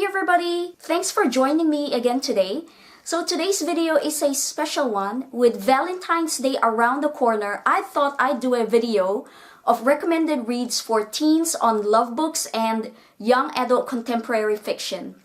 everybody! Thanks for joining me again today. So today's video is a special one. With Valentine's Day around the corner, I thought I'd do a video of recommended reads for teens on love books and young adult contemporary fiction.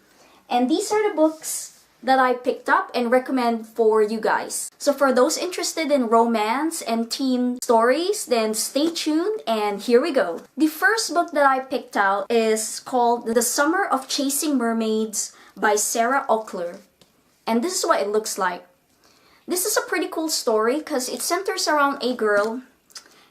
And these are the books that I picked up and recommend for you guys. So for those interested in romance and teen stories, then stay tuned and here we go. The first book that I picked out is called The Summer of Chasing Mermaids by Sarah Ockler. And this is what it looks like. This is a pretty cool story because it centers around a girl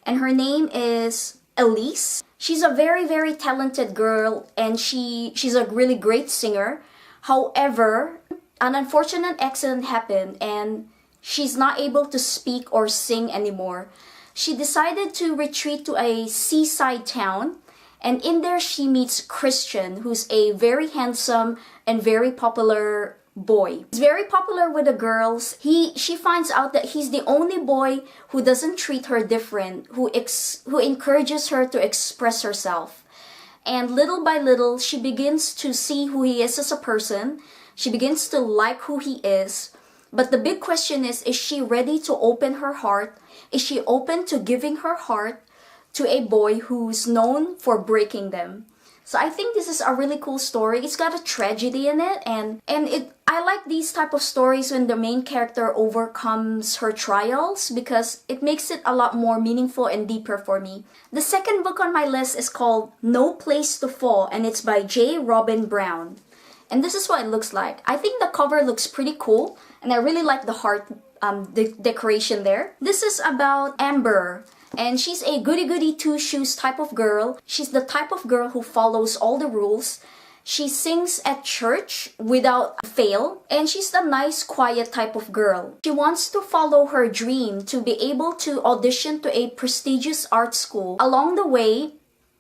and her name is Elise. She's a very talented girl and she's a really great singer. However, an unfortunate accident happened and she's not able to speak or sing anymore. She decided to retreat to a seaside town, and in there she meets Christian, who's a very handsome and very popular boy. He's very popular with the girls. She finds out that he's the only boy who doesn't treat her different, who encourages her to express herself. And little by little, she begins to see who he is as a person. She begins to like who he is, but the big question is she ready to open her heart? Is she open to giving her heart to a boy who's known for breaking them? So I think this is a really cool story. It's got a tragedy in it, and I like these type of stories when the main character overcomes her trials because it makes it a lot more meaningful and deeper for me. The second book on my list is called No Place to Fall, and it's by Jaye Brown. And this is what it looks like. I think the cover looks pretty cool, and I really like the heart decoration there. This is about Amber, and she's a goody-goody two-shoes type of girl. She's the type of girl who follows all the rules. She sings at church without fail, and she's a nice, quiet type of girl. She wants to follow her dream to be able to audition to a prestigious art school. Along the way,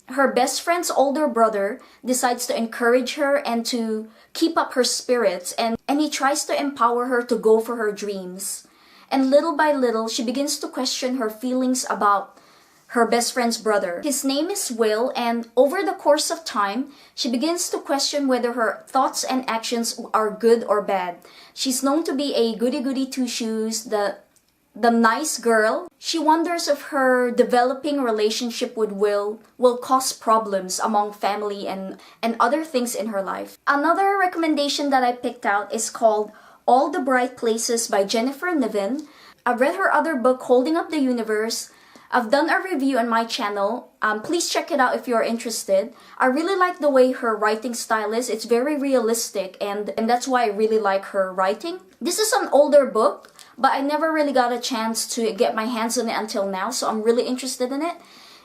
her best friend's older brother decides to encourage her and to keep up her spirits, and he tries to empower her to go for her dreams. And little by little, she begins to question her feelings about her best friend's brother. His name is Will, and over the course of time, she begins to question whether her thoughts and actions are good or bad. She's known to be a goody-goody two-shoes, the nice girl. She wonders if her developing relationship with Will cause problems among family and other things in her life. Another recommendation that I picked out is called All the Bright Places by Niven. I've read her other book, Holding Up the Universe. I've done a review on my channel. Please check it out if you're interested. I really like the way her writing style is. It's very realistic, and that's why I really like her writing. This is an older book, but I never really got a chance to get my hands on it until now, so I'm really interested in it.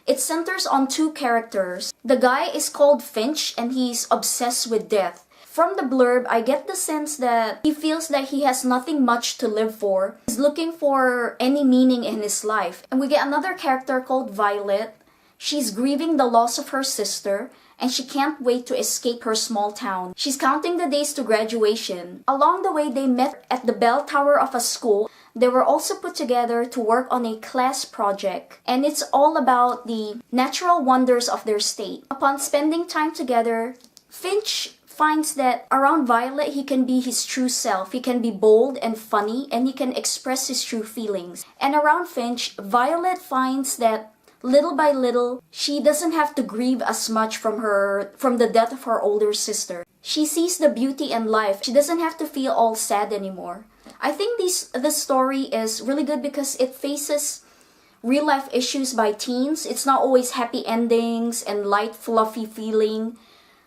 It centers on two characters. The guy is called Finch, and he's obsessed with death. From the blurb, I get the sense that he feels that he has nothing much to live for. He's looking for any meaning in his life. And we get another character called Violet. She's grieving the loss of her sister, and she can't wait to escape her small town. She's counting the days to graduation. Along the way, they met at the bell tower of a school. They were also put together to work on a class project, and it's all about the natural wonders of their state. Upon spending time together, Finch finds that around Violet, he can be his true self. He can be bold and funny, and he can express his true feelings. And around Finch, Violet finds that little by little, she doesn't have to grieve as much from the death of her older sister. She sees the beauty in life. She doesn't have to feel all sad anymore. I think this story is really good because it faces real life issues by teens. It's not always happy endings and light, fluffy feeling.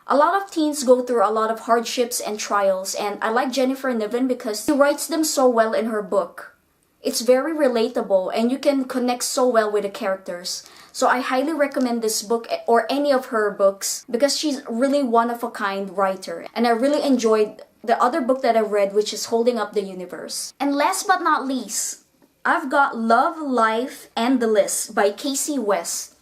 A lot of teens go through a lot of hardships and trials, and I like Niven because she writes them so well in her book. It's very relatable, and you can connect so well with the characters. So I highly recommend this book or any of her books because she's really one-of-a-kind writer. And I really enjoyed the other book that I read, which is Holding Up the Universe. And last but not least, I've got Love, Life, and the List by Kasie West.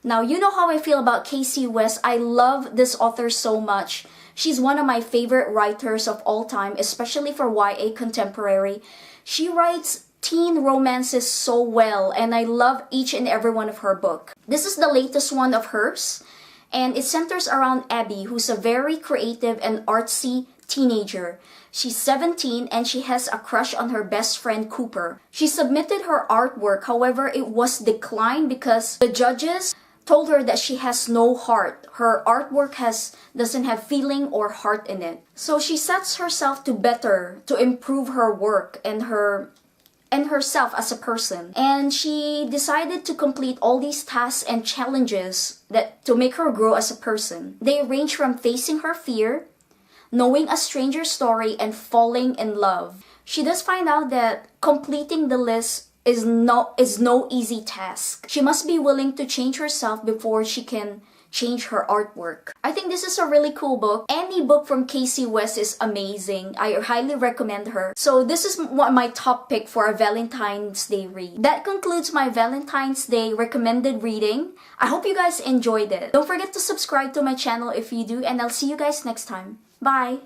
Now, you know how I feel about Kasie West. I love this author so much. She's one of my favorite writers of all time, especially for YA contemporary. She writes teen romances so well, and I love each and every one of her books. This is the latest one of hers, and it centers around Abby, who's a very creative and artsy teenager. She's 17 and she has a crush on her best friend Cooper. She submitted her artwork, however, it was declined because the judges told her that she has no heart. Her artwork doesn't have feeling or heart in it. So she sets herself to improve her work and herself as a person. And she decided to complete all these tasks and challenges to make her grow as a person. They range from facing her fear, knowing a stranger's story, and falling in love. She does find out that completing the list is no easy task. She must be willing to change herself before she can change her artwork. I think this is a really cool book. Any book from Kasie West is amazing. I highly recommend her. So this is my top pick for a Valentine's Day read. That concludes my Valentine's Day recommended reading. I hope you guys enjoyed it. Don't forget to subscribe to my channel if you do, and I'll see you guys next time. Bye!